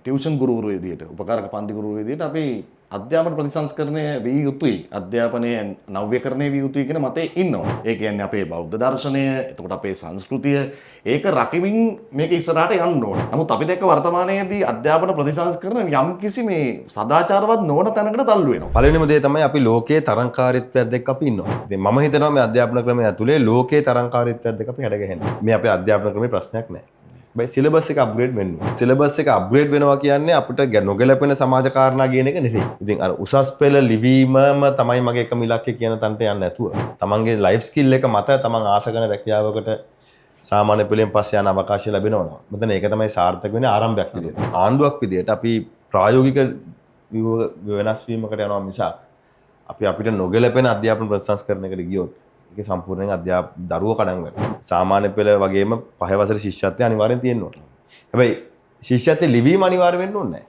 Tuition ගුරුවරු විදියට උපකාරක පන්ති ගුරුවරු විදියට අපි අධ්‍යාපන ප්‍රතිසංස්කරණය විය යුතුයි අධ්‍යාපනය නව්‍යකරණය විය යුතුයි කියන මතේ ඉන්නවා. ඒ කියන්නේ අපේ බෞද්ධ දර්ශනය, එතකොට අපේ සංස්කෘතිය ඒක රකිමින් මේක ඉස්සරහට යන්න ඕන. නමුත් අපි දැක්ක වර්තමානයේදී අධ්‍යාපන ප්‍රතිසංස්කරණ යම්කිසි මේ සදාචාරවත් නොවන තැනකට තල්ලු වෙනවා. පළවෙනිම දේ තමයි අපි ලෝකයේ තරංකාරීත්වයක් එක්ක අපි ඉන්නවා. ඉතින් මම හිතනවා මේ අධ්‍යාපන ක්‍රමය ඇතුලේ ලෝකයේ තරංකාරීත්වයක් එක්ක අපි හැඩගැහෙනවා. මේ අපේ අධ්‍යාපන ක්‍රමේ ප්‍රශ්නයක් නෑ. බයි සිලබස් එක අප්ග්‍රේඩ් වෙන්න ඕනේ. සිලබස් එක අප්ග්‍රේඩ් වෙනවා කියන්නේ අපිට නොගැලපෙන සමාජ කාරණා කියන එක නෙවෙයි. ඉතින් අර උසස් පෙළ ලිවීමම තමයි මගේ එකම ඉලක්කය කියන තැනට යන්න නැතුව තමන්ගේ ලයිෆ් ස්කිල් එක මත තමන් ආස කරන රැකියාවකට සාමාන්‍ය පෙළෙන් පස්සේ යන අවකාශය ලැබෙනවා. මෙතන ඒක තමයි සාර්ථක වෙන්නේ ආරම්භයක් විදියට. ආණ්ඩුවක් විදියට අපි ප්‍රායෝගික වෙනස් වීමකට යනවා මිසක් අපි අපිට නොගැලපෙන අධ්‍යාපන ප්‍රතිසංස්කරණයකට ගියොත් ඒක සම්පූර්ණයෙන් දරුවෝ කඩන් වෙනවා. සාමාන්‍ය පෙළ වගේම පහ වසර ශිෂ්‍යත්වය අනිවාර්යෙන් තියෙන්න ඕනේ. හැබැයි ශිෂ්‍යත්වයේ ලිවීම අනිවාර්ය වෙන්න ඕනේ නැහැ.